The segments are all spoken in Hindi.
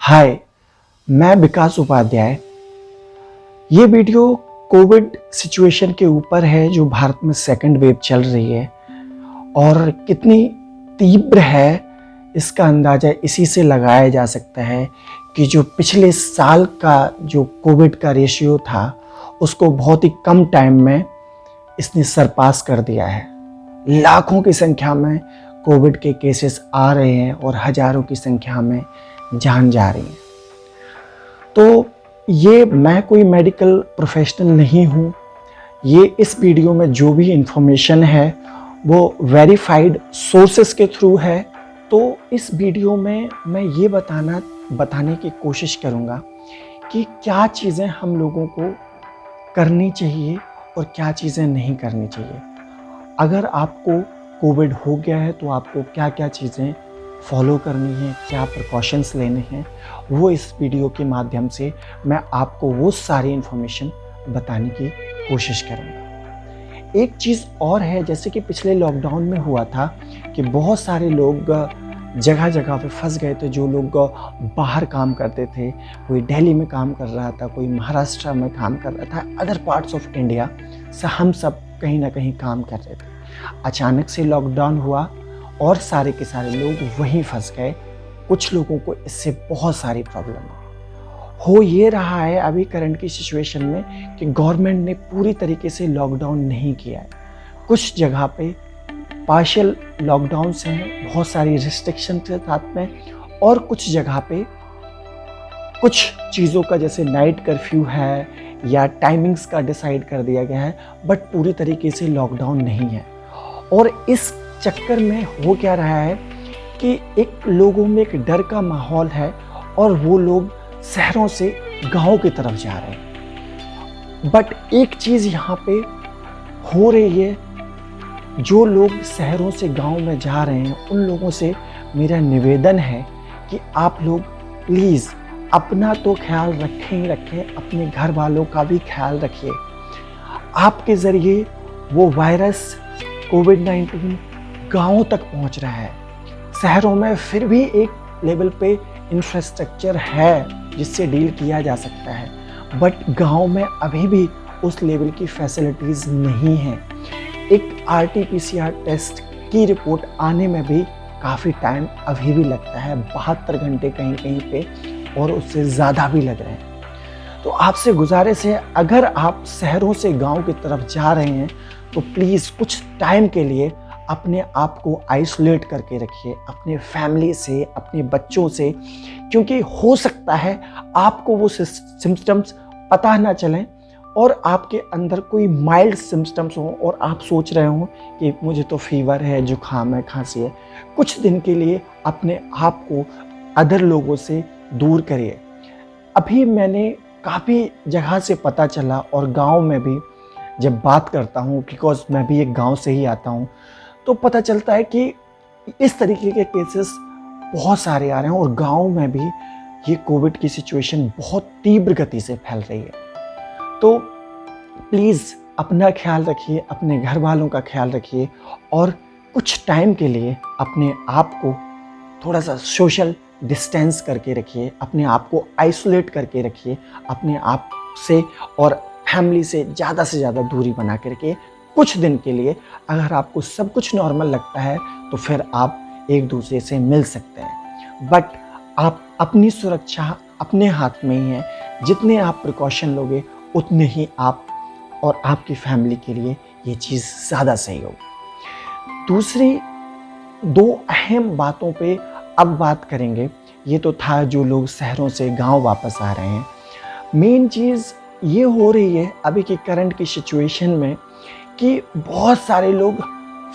हाय, मैं विकास उपाध्याय। ये वीडियो कोविड सिचुएशन के ऊपर है जो भारत में सेकंड वेव चल रही है और कितनी तीव्र है इसका अंदाज़ा इसी से लगाया जा सकता है कि जो पिछले साल का जो कोविड का रेशियो था उसको बहुत ही कम टाइम में इसने सरपास कर दिया है। लाखों की संख्या में कोविड के केसेस आ रहे हैं और हज़ारों की संख्या में जान जा रही है। तो ये मैं कोई मेडिकल प्रोफेशनल नहीं हूँ। ये इस वीडियो में जो भी इंफॉर्मेशन है वो वेरीफाइड सोर्सेस के थ्रू है। तो इस वीडियो में मैं ये बताने की कोशिश करूँगा कि क्या चीज़ें हम लोगों को करनी चाहिए और क्या चीज़ें नहीं करनी चाहिए। अगर आपको कोविड हो गया है तो आपको क्या क्या चीज़ें फॉलो करनी है, क्या प्रिकॉशंस लेने हैं, वो इस वीडियो के माध्यम से मैं आपको वो सारी इन्फॉर्मेशन बताने की कोशिश करूँगा। एक चीज़ और है, जैसे कि पिछले लॉकडाउन में हुआ था कि बहुत सारे लोग जगह जगह पे फंस गए थे। जो लोग बाहर काम करते थे, कोई दिल्ली में काम कर रहा था, कोई महाराष्ट्र में काम कर रहा था, अदर पार्ट्स ऑफ इंडिया से हम सब कहीं ना कहीं काम कर रहे थे। अचानक से लॉकडाउन हुआ और सारे के सारे लोग वहीं फंस गए। कुछ लोगों को इससे बहुत सारी प्रॉब्लम हो ये रहा है अभी करंट की सिचुएशन में कि गवर्नमेंट ने पूरी तरीके से लॉकडाउन नहीं किया है। कुछ जगह पे पार्शियल लॉकडाउन्स हैं, बहुत सारी रिस्ट्रिक्शन के साथ में, और कुछ जगह पे कुछ चीज़ों का जैसे नाइट कर्फ्यू है या टाइमिंग्स का डिसाइड कर दिया गया है, बट पूरी तरीके से लॉकडाउन नहीं है। और इस चक्कर में हो क्या रहा है कि एक लोगों में एक डर का माहौल है और वो लोग शहरों से गांव की तरफ जा रहे हैं। बट एक चीज़ यहाँ पे हो रही है, जो लोग शहरों से गांव में जा रहे हैं उन लोगों से मेरा निवेदन है कि आप लोग प्लीज़ अपना तो ख्याल रखें ही रखें, अपने घर वालों का भी ख्याल रखिए। आपके ज़रिए वो वायरस कोविड-19 गाँवों तक पहुंच रहा है। शहरों में फिर भी एक लेवल पे इंफ्रास्ट्रक्चर है जिससे डील किया जा सकता है, बट गांव में अभी भी उस लेवल की फैसिलिटीज़ नहीं है। एक RT-PCR टेस्ट की रिपोर्ट आने में भी काफ़ी टाइम अभी भी लगता है, 72 घंटे कहीं कहीं पे, और उससे ज़्यादा भी लग रहे हैं। तो आपसे गुजारिश है, अगर आप शहरों से गांव की तरफ जा रहे हैं तो प्लीज़ कुछ टाइम के लिए अपने आप को आइसोलेट करके रखिए अपने फैमिली से, अपने बच्चों से, क्योंकि हो सकता है आपको वो सिम्टम्स पता ना चलें और आपके अंदर कोई माइल्ड सिम्टम्स हों और आप सोच रहे हों कि मुझे तो फीवर है, जुकाम है, खांसी है। कुछ दिन के लिए अपने आप को अदर लोगों से दूर करिए। अभी मैंने काफ़ी जगह से पता चला और गांव में भी जब बात करता हूँ, बिकॉज मैं भी एक गांव से ही आता हूँ, तो पता चलता है कि इस तरीके के केसेस बहुत सारे आ रहे हैं और गांव में भी ये कोविड की सिचुएशन बहुत तीव्र गति से फैल रही है। तो प्लीज़ अपना ख्याल रखिए, अपने घर वालों का ख्याल रखिए और कुछ टाइम के लिए अपने आप को थोड़ा सा सोशल डिस्टेंस करके रखिए, अपने आप को आइसोलेट करके रखिए, अपने आप से और फैमिली से ज़्यादा दूरी बना के रखिए कुछ दिन के लिए। अगर आपको सब कुछ नॉर्मल लगता है तो फिर आप एक दूसरे से मिल सकते हैं, बट आप अपनी सुरक्षा अपने हाथ में ही है। जितने आप प्रिकॉशन लोगे उतने ही आप और आपकी फैमिली के लिए ये चीज़ ज़्यादा सही होगी। दूसरी दो अहम बातों पे अब बात करेंगे। ये तो था जो लोग शहरों से गांव वापस आ रहे हैं। मेन चीज़ ये हो रही है अभी की करंट की सिचुएशन में कि बहुत सारे लोग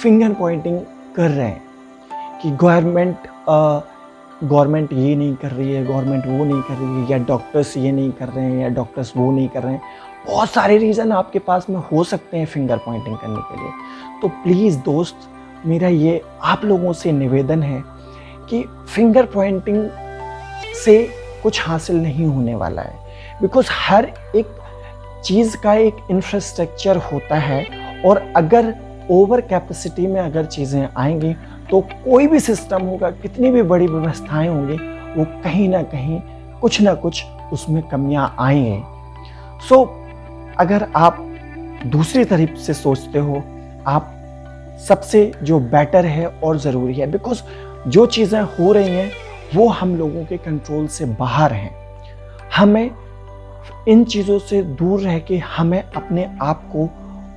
फिंगर पॉइंटिंग कर रहे हैं कि गवर्नमेंट ये नहीं कर रही है, गवर्नमेंट वो नहीं कर रही है, या डॉक्टर्स ये नहीं कर रहे हैं, या डॉक्टर्स वो नहीं कर रहे हैं। बहुत सारे रीज़न आपके पास में हो सकते हैं फिंगर पॉइंटिंग करने के लिए। तो प्लीज़ दोस्त, मेरा ये आप लोगों से निवेदन है कि फिंगर पॉइंटिंग से कुछ हासिल नहीं होने वाला है, बिकॉज हर एक चीज़ का एक इंफ्रास्ट्रक्चर होता है और अगर ओवर कैपेसिटी में अगर चीज़ें आएंगी तो कोई भी सिस्टम होगा, कितनी भी बड़ी व्यवस्थाएं होंगी, वो कहीं ना कहीं कुछ ना कुछ उसमें कमियां आएंगे। सो अगर आप दूसरी तरफ से सोचते हो, आप सबसे जो बेटर है और ज़रूरी है, बिकॉज जो चीज़ें हो रही हैं वो हम लोगों के कंट्रोल से बाहर हैं। हमें इन चीज़ों से दूर रह के हमें अपने आप को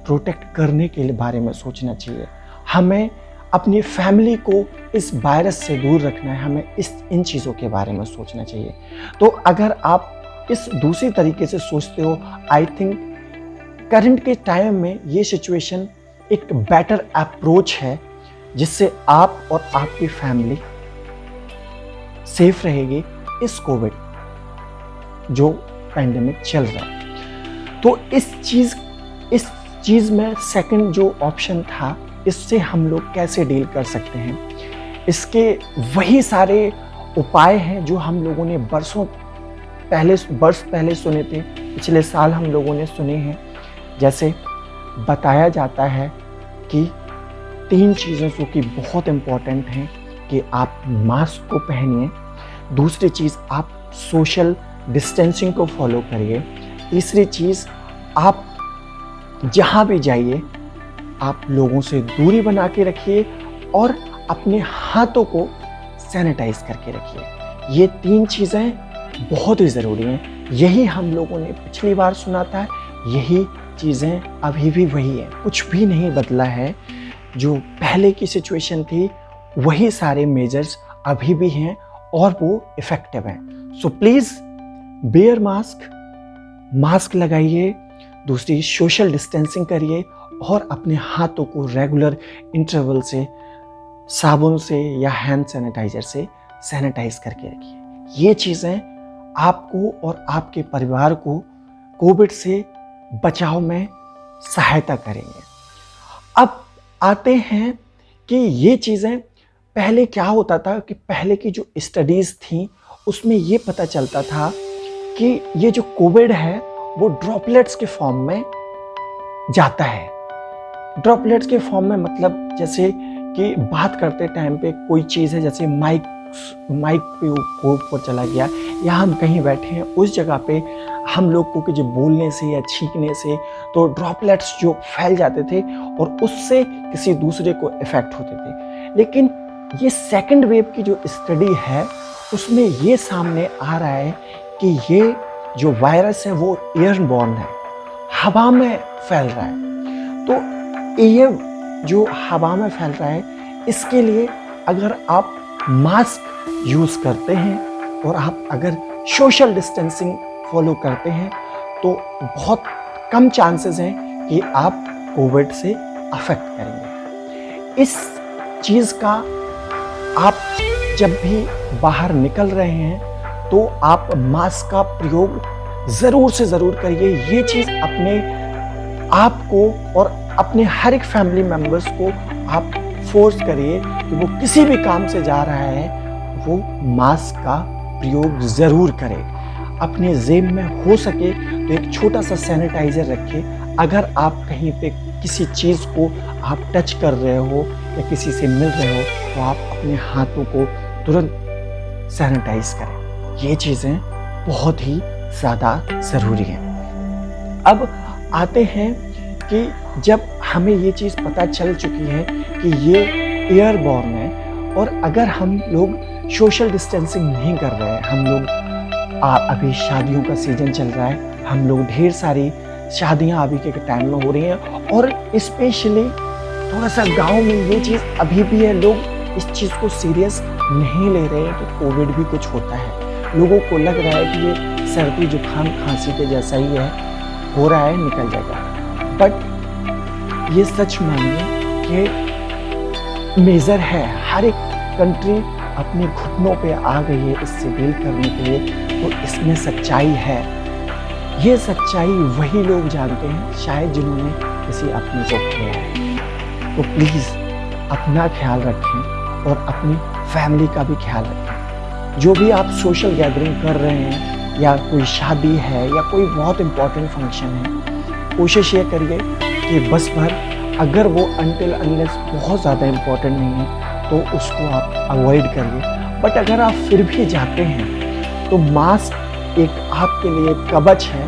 प्रोटेक्ट करने के बारे में सोचना चाहिए। हमें अपनी फैमिली को इस वायरस से दूर रखना है, हमें इन चीज़ों के बारे में सोचना चाहिए। तो अगर आप इस दूसरी तरीके से सोचते हो, आई थिंक करंट के टाइम में ये सिचुएशन एक बेटर अप्रोच है, जिससे आप और आपकी फैमिली सेफ रहेगी इस कोविड जो पैंडेमिक चल रहा है। तो इस चीज़ में सेकंड जो ऑप्शन था, इससे हम लोग कैसे डील कर सकते हैं, इसके वही सारे उपाय हैं जो हम लोगों ने वर्ष पहले सुने थे, पिछले साल हम लोगों ने सुने हैं। जैसे बताया जाता है कि 3 चीज़ें जो कि बहुत इम्पॉर्टेंट हैं कि आप मास्क को पहनिए, दूसरी चीज़ आप सोशल डिस्टेंसिंग को फॉलो करिए, तीसरी चीज़ आप जहाँ भी जाइए आप लोगों से दूरी बना के रखिए और अपने हाथों को सैनिटाइज करके रखिए। ये 3 चीज़ें बहुत ही ज़रूरी हैं। यही हम लोगों ने पिछली बार सुना था, यही चीज़ें अभी भी वही हैं, कुछ भी नहीं बदला है। जो पहले की सिचुएशन थी वही सारे मेजर्स अभी भी हैं और वो इफ़ेक्टिव हैं। सो प्लीज़ वेयर मास्क लगाइए, दूसरी सोशल डिस्टेंसिंग करिए और अपने हाथों को रेगुलर इंटरवल से साबुन से या हैंड सैनिटाइजर से सैनिटाइज करके रखिए। ये चीज़ें आपको और आपके परिवार को कोविड से बचाव में सहायता करेंगे। अब आते हैं कि ये चीज़ें पहले क्या होता था कि पहले की जो स्टडीज़ थी उसमें ये पता चलता था कि ये जो कोविड है वो ड्रॉपलेट्स के फॉर्म में जाता है। ड्रॉपलेट्स के फॉर्म में मतलब जैसे कि बात करते टाइम पे कोई चीज़ है, जैसे माइक पे ऊपर चला गया या हम कहीं बैठे हैं उस जगह पे हम लोग को कि जो बोलने से या छींकने से तो ड्रॉपलेट्स जो फैल जाते थे और उससे किसी दूसरे को इफ़ेक्ट होते थे। लेकिन ये सेकंड वेव की जो स्टडी है उसमें ये सामने आ रहा है कि ये जो वायरस है वो एयरबॉर्न है, हवा में फैल रहा है। तो ये जो हवा में फैल रहा है, इसके लिए अगर आप मास्क यूज़ करते हैं और आप अगर सोशल डिस्टेंसिंग फॉलो करते हैं तो बहुत कम चांसेस हैं कि आप कोविड से अफेक्ट करेंगे। इस चीज़ का आप जब भी बाहर निकल रहे हैं तो आप मास्क का प्रयोग ज़रूर से ज़रूर करिए। ये चीज़ अपने आप को और अपने हर एक फैमिली मेम्बर्स को आप फोर्स करिए कि वो किसी भी काम से जा रहा है वो मास्क का प्रयोग ज़रूर करे। अपने जेब में हो सके तो एक छोटा सा सैनिटाइज़र रखिए। अगर आप कहीं पे किसी चीज़ को आप टच कर रहे हो या किसी से मिल रहे हो तो आप अपने हाथों को तुरंत सैनिटाइज करें। ये चीज़ें बहुत ही ज़्यादा ज़रूरी हैं। अब आते हैं कि जब हमें ये चीज़ पता चल चुकी है कि ये एयरबॉर्न है और अगर हम लोग सोशल डिस्टेंसिंग नहीं कर रहे हैं, हम लोग अभी शादियों का सीज़न चल रहा है, हम लोग ढेर सारी शादियां अभी के टाइम में हो रही हैं और स्पेशली थोड़ा सा गांव में ये चीज़ अभी भी है, लोग इस चीज़ को सीरियस नहीं ले रहे हैं कि कोविड भी कुछ होता है। लोगों को लग रहा है कि ये सर्दी जुकाम खांसी के जैसा ही है, हो रहा है, निकल जाएगा। बट ये सच मानिए कि मेजर है, हर एक कंट्री अपने घुटनों पे आ गई है इससे डील करने के लिए। तो इसमें सच्चाई है, ये सच्चाई वही लोग जानते हैं शायद जिन्होंने किसी अपने को खोया है। तो प्लीज़ अपना ख्याल रखें और अपनी फैमिली का भी ख्याल रखें। जो भी आप सोशल गैदरिंग कर रहे हैं या कोई शादी है या कोई बहुत इम्पोर्टेंट फंक्शन है, कोशिश ये करिए कि बस भर अगर वो अनटिल अनलेस बहुत ज़्यादा इम्पोर्टेंट नहीं है तो उसको आप अवॉइड करिए। बट अगर आप फिर भी जाते हैं तो मास्क एक आपके लिए कवच है,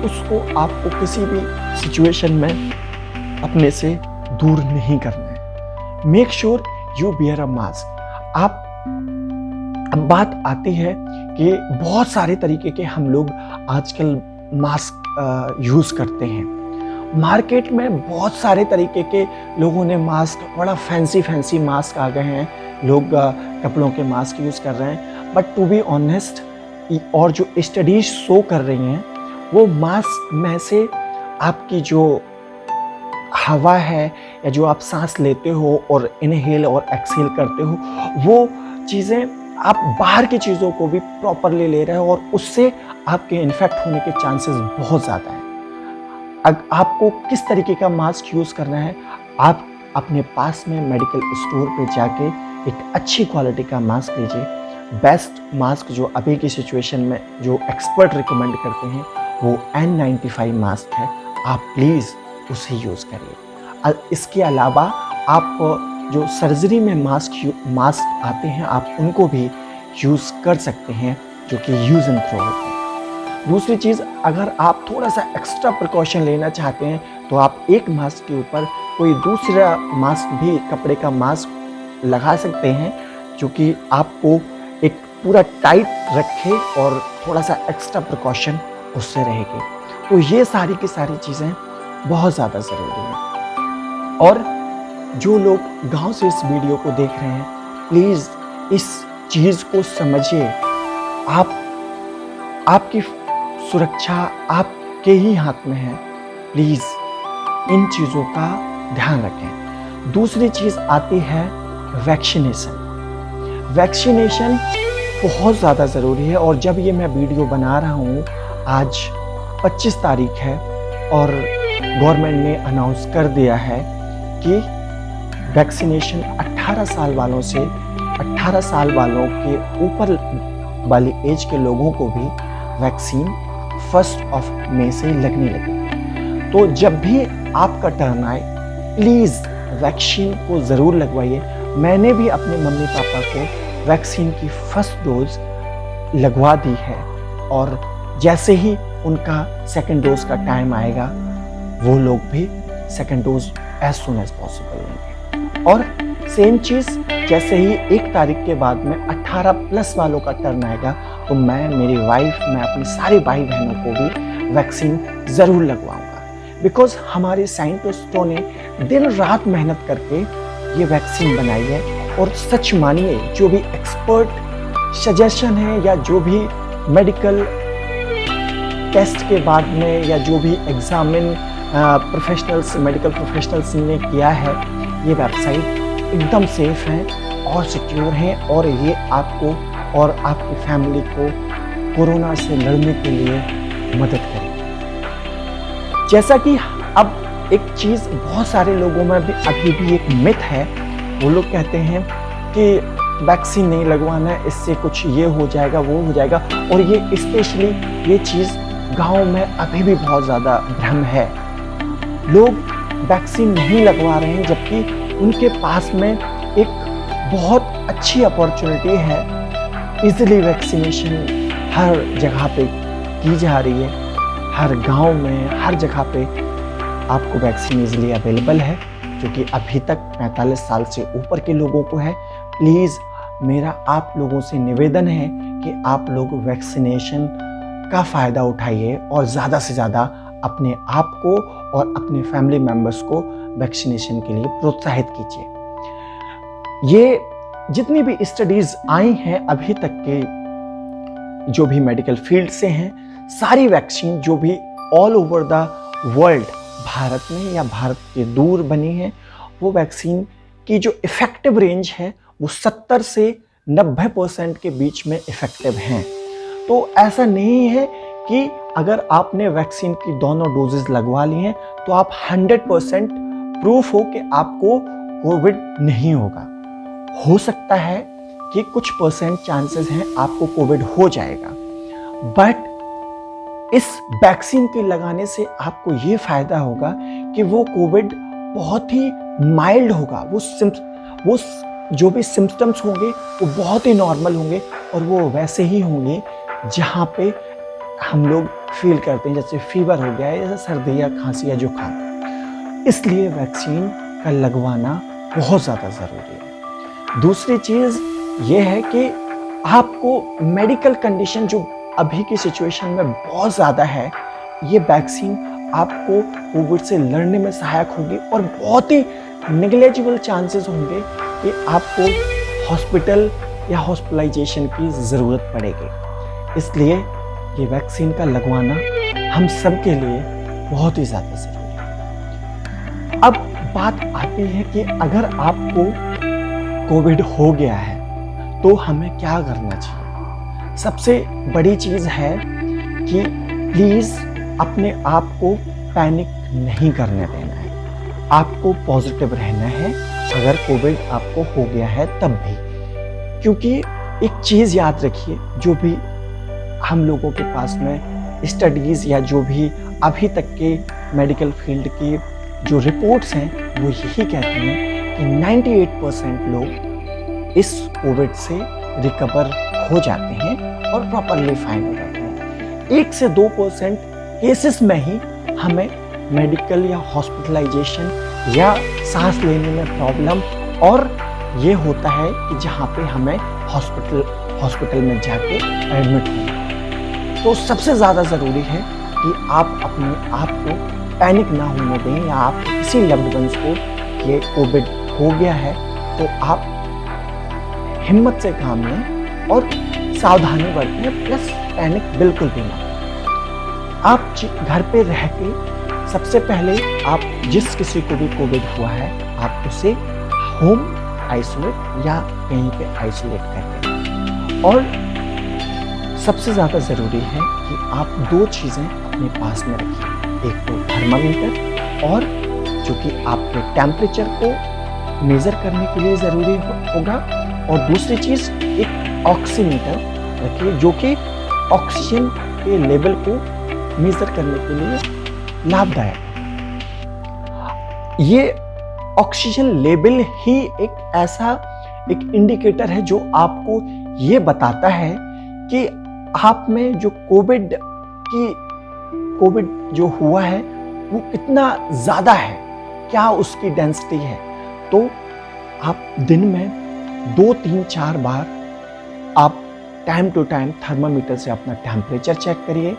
उसको आपको किसी भी सिचुएशन में अपने से दूर नहीं करना है। Make sure you bear a mask. अब बात आती है कि बहुत सारे तरीके के हम लोग आजकल मास्क यूज़ करते हैं। मार्केट में बहुत सारे तरीके के लोगों ने मास्क, बड़ा फैंसी मास्क आ गए हैं, लोग कपड़ों के मास्क यूज़ कर रहे हैं। बट टू बी ऑनेस्ट, और जो स्टडीज शो कर रही हैं, वो मास्क में से आपकी जो हवा है या जो आप सांस लेते हो और इनहेल और एक्सहेल करते हो, वो चीज़ें आप बाहर की चीज़ों को भी प्रॉपरली ले रहे हो और उससे आपके इन्फेक्ट होने के चांसेस बहुत ज़्यादा हैं। आपको किस तरीके का मास्क यूज़ करना है, आप अपने पास में मेडिकल स्टोर पे जाके एक अच्छी क्वालिटी का मास्क लीजिए। बेस्ट मास्क जो अभी की सिचुएशन में जो एक्सपर्ट रिकमेंड करते हैं वो N95 मास्क है, आप प्लीज़ उसे यूज़ करिए। इसके अलावा आप जो सर्जरी में मास्क आते हैं, आप उनको भी यूज़ कर सकते हैं, जो कि यूज़ एंड थ्रो होते हैं। दूसरी चीज़, अगर आप थोड़ा सा एक्स्ट्रा प्रिकॉशन लेना चाहते हैं तो आप एक मास्क के ऊपर कोई दूसरा मास्क भी, कपड़े का मास्क लगा सकते हैं, जो कि आपको एक पूरा टाइट रखे और थोड़ा सा एक्स्ट्रा प्रिकॉशन उससे रहेगी। तो ये सारी की सारी चीज़ें बहुत ज़्यादा ज़रूरी हैं। और जो लोग गांव से इस वीडियो को देख रहे हैं, प्लीज़ इस चीज़ को समझिए। आपकी सुरक्षा आपके ही हाथ में है। प्लीज़ इन चीज़ों का ध्यान रखें। दूसरी चीज़ आती है वैक्सीनेशन। वैक्सीनेशन बहुत ज़्यादा ज़रूरी है, और जब ये मैं वीडियो बना रहा हूँ, आज 25 तारीख है और गवर्नमेंट ने अनाउंस कर दिया है कि वैक्सीनेशन 18 साल वालों से 18 साल वालों के ऊपर वाली एज के लोगों को भी वैक्सीन 1 मई से लगने लगी। तो जब भी आपका टर्न आए, प्लीज़ वैक्सीन को ज़रूर लगवाइए। मैंने भी अपने मम्मी पापा को वैक्सीन की फर्स्ट डोज लगवा दी है, और जैसे ही उनका सेकंड डोज का टाइम आएगा, वो लोग भी second dose as soon as possible लेंगे। और सेम चीज़, जैसे ही 1 तारीख के बाद में 18 प्लस वालों का टर्न आएगा, तो मैं, मेरी वाइफ, मैं अपने सारे भाई बहनों को भी वैक्सीन ज़रूर लगवाऊंगा। बिकॉज हमारे साइंटिस्टों ने दिन रात मेहनत करके ये वैक्सीन बनाई है, और सच मानिए, जो भी एक्सपर्ट सजेशन है या जो भी मेडिकल टेस्ट के बाद में या जो भी मेडिकल प्रोफेशनल्स ने किया है, ये वेबसाइट एकदम सेफ है और सिक्योर है, और ये आपको और आपकी फैमिली को कोरोना से लड़ने के लिए मदद करेगी। जैसा कि अब एक चीज़ बहुत सारे लोगों में भी अभी भी एक मिथ है, वो लोग कहते हैं कि वैक्सीन नहीं लगवाना है, इससे कुछ ये हो जाएगा, वो हो जाएगा, और ये स्पेशली ये चीज़ गांव में अभी भी बहुत ज़्यादा भ्रम है। लोग वैक्सीन नहीं लगवा रहे हैं, जबकि उनके पास में एक बहुत अच्छी अपॉर्चुनिटी है। इजीली वैक्सीनेशन हर जगह पे की जा रही है, हर गांव में, हर जगह पे आपको वैक्सीन इजीली अवेलेबल है, जो कि अभी तक 45 साल से ऊपर के लोगों को है। प्लीज़ मेरा आप लोगों से निवेदन है कि आप लोग वैक्सीनेशन का फ़ायदा उठाइए और ज़्यादा से ज़्यादा अपने आप को और अपने फैमिली मेम्बर्स को वैक्सीनेशन के लिए प्रोत्साहित कीजिए। ये जितनी भी स्टडीज़ आई हैं अभी तक के, जो भी मेडिकल फील्ड से हैं, सारी वैक्सीन जो भी all over the world, Bharat में या भारत के दूर बनी है, वो वैक्सीन की जो इफ़ेक्टिव रेंज है वो 70 से 90% के बीच में इफ़ेक्टिव हैं। तो ऐसा नहीं है कि अगर आपने वैक्सीन की दोनों डोजेज लगवा ली हैं तो आप 100% प्रूफ हो कि आपको कोविड नहीं होगा। हो सकता है कि कुछ % चांसेस हैं आपको कोविड हो जाएगा, बट इस वैक्सीन के लगाने से आपको ये फ़ायदा होगा कि वो कोविड बहुत ही माइल्ड होगा। वो जो भी सिम्टम्स होंगे वो बहुत ही नॉर्मल होंगे, और वो वैसे ही होंगे जहाँ पे हम लोग फील करते हैं जैसे फीवर हो गया है, जैसे सर्दी या खांसी या जुकाम। इसलिए वैक्सीन का लगवाना बहुत ज़्यादा ज़रूरी है। दूसरी चीज़ ये है कि आपको मेडिकल कंडीशन जो अभी की सिचुएशन में बहुत ज़्यादा है, ये वैक्सीन आपको कोविड से लड़ने में सहायक होगी और बहुत ही नेग्लेजिबल चांसेस होंगे कि आपको हॉस्पिटल या हॉस्पिटलाइजेशन की ज़रूरत पड़ेगी। इसलिए ये वैक्सीन का लगवाना हम सब के लिए बहुत ही ज़्यादा ज़रूरी है। अब बात आती है कि अगर आपको कोविड हो गया है तो हमें क्या करना चाहिए। सबसे बड़ी चीज़ है कि प्लीज़ अपने आप को पैनिक नहीं करने देना है। आपको पॉजिटिव रहना है अगर कोविड आपको हो गया है तब भी, क्योंकि एक चीज़ याद रखिए, जो भी हम लोगों के पास में स्टडीज़ या जो भी अभी तक के मेडिकल फील्ड की जो रिपोर्ट्स हैं वो यही कहते हैं कि 98% लोग इस कोविड से रिकवर हो जाते हैं और प्रॉपरली फाइन हो जाते हैं। 1 से 2% केसेस में ही हमें मेडिकल या हॉस्पिटलाइजेशन या सांस लेने में प्रॉब्लम और ये होता है कि जहाँ पे हमें हॉस्पिटल में जाके एडमिट होना। तो सबसे ज़्यादा ज़रूरी है कि आप अपने आप को पैनिक ना होने दें, या आप किसी लव्ड वंस को ये कोविड हो गया है तो आप हिम्मत से काम लें और सावधानी बरतें, प्लस पैनिक बिल्कुल भी ना करें। आप घर पे रह के सबसे पहले आप जिस किसी को भी कोविड हुआ है आप उसे होम आइसोलेट या कहीं पे आइसोलेट करें। और सबसे ज़्यादा ज़रूरी है कि आप 2 चीज़ें अपने पास में रखिए, एक तो थर्मामीटर और जो कि आपके टेम्परेचर को मेज़र करने के लिए ज़रूरी होगा, और दूसरी चीज़ एक ऑक्सीमीटर रखिए जो कि ऑक्सीजन के लेवल को मेज़र करने के लिए लाभदायक है। ये ऑक्सीजन लेवल ही एक ऐसा एक इंडिकेटर है जो आपको ये बताता है कि आप में जो कोविड जो हुआ है वो कितना ज़्यादा है, क्या उसकी डेंसिटी है। तो आप दिन में 2, 3, 4 बार आप टाइम टू टाइम थर्मामीटर से अपना टेम्परेचर चेक करिए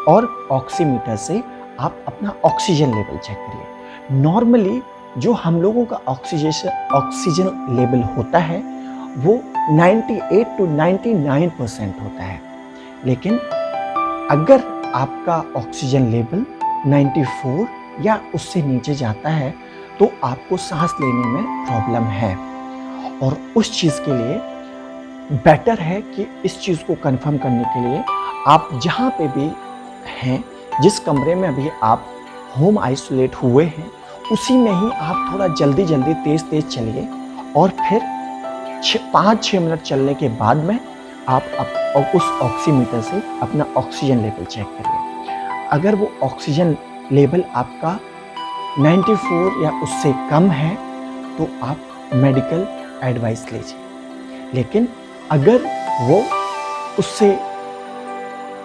और ऑक्सीमीटर से आप अपना ऑक्सीजन लेवल चेक करिए। नॉर्मली जो हम लोगों का ऑक्सीजन लेवल होता है वो 98 to 99% होता है, लेकिन अगर आपका ऑक्सीजन लेवल 94 या उससे नीचे जाता है तो आपको सांस लेने में प्रॉब्लम है। और उस चीज़ के लिए बेटर है कि इस चीज़ को कंफर्म करने के लिए आप जहाँ पे भी हैं, जिस कमरे में अभी आप होम आइसोलेट हुए हैं, उसी में ही आप थोड़ा जल्दी तेज़ चलिए और फिर 5-6 मिनट चलने के बाद में आप उस ऑक्सीमीटर से अपना ऑक्सीजन लेवल चेक करिए। अगर वो ऑक्सीजन लेवल आपका 94 या उससे कम है तो आप मेडिकल एडवाइस लीजिए, लेकिन अगर वो उससे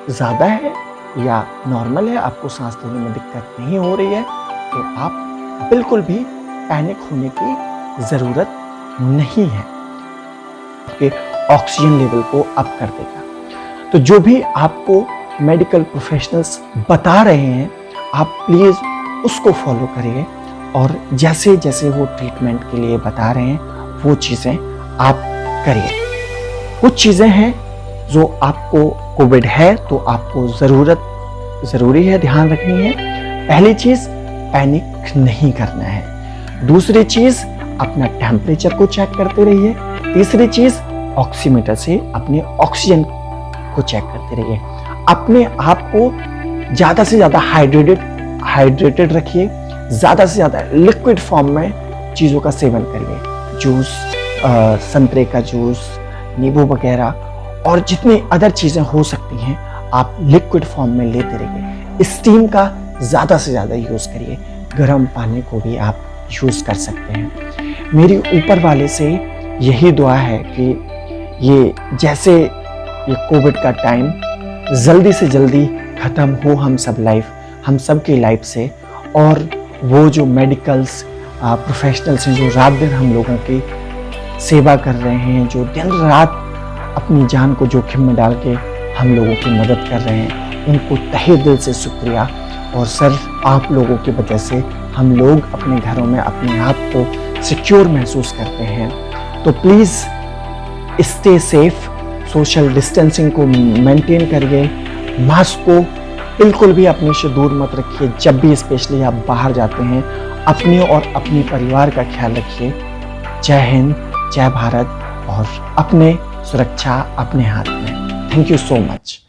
ज़्यादा है या नॉर्मल है, आपको सांस लेने में दिक्कत नहीं हो रही है, तो आप बिल्कुल भी पैनिक होने की ज़रूरत नहीं है, कि ऑक्सीजन लेवल को अप कर देगा। तो जो भी आपको मेडिकल प्रोफेशनल्स बता रहे हैं आप प्लीज़ उसको फॉलो करिए, और जैसे जैसे वो ट्रीटमेंट के लिए बता रहे हैं वो चीज़ें आप करिए। कुछ चीज़ें हैं जो आपको कोविड है तो आपको ज़रूरी है ध्यान रखनी है। पहली चीज़, पैनिक नहीं करना है। दूसरी चीज़, अपना टेम्परेचर को चेक करते रहिए। तीसरी चीज़, ऑक्सीमीटर से अपने ऑक्सीजन को चेक करते रहिए। अपने आप को ज़्यादा से ज़्यादा हाइड्रेटेड रखिए, ज़्यादा से ज़्यादा लिक्विड फॉर्म में चीज़ों का सेवन करिए, जूस, संतरे का जूस, नींबू वगैरह, और जितनी अदर चीज़ें हो सकती हैं आप लिक्विड फॉर्म में लेते रहिए। स्टीम का ज़्यादा से ज़्यादा यूज़ करिए, गर्म पानी को भी आप यूज़ कर सकते हैं। मेरी ऊपर वाले से यही दुआ है कि ये जैसे ये कोविड का टाइम जल्दी से जल्दी ख़त्म हो हम सब की लाइफ से। और वो जो मेडिकल्स प्रोफेशनल्स हैं जो रात दिन हम लोगों की सेवा कर रहे हैं, जो दिन रात अपनी जान को जोखिम में डाल के हम लोगों की मदद कर रहे हैं, उनको तहे दिल से शुक्रिया। और सर, आप लोगों की वजह से हम लोग अपने घरों में अपने आप को सिक्योर महसूस करते हैं। तो please stay safe, social distancing को मेंटेन करिए, मास्क को बिल्कुल भी अपने से दूर मत रखिए। जब भी स्पेशली आप बाहर जाते हैं, अपने और अपने परिवार का ख्याल रखिए। जय हिंद, जय भारत, और अपने सुरक्षा अपने हाथ में। Thank you so much.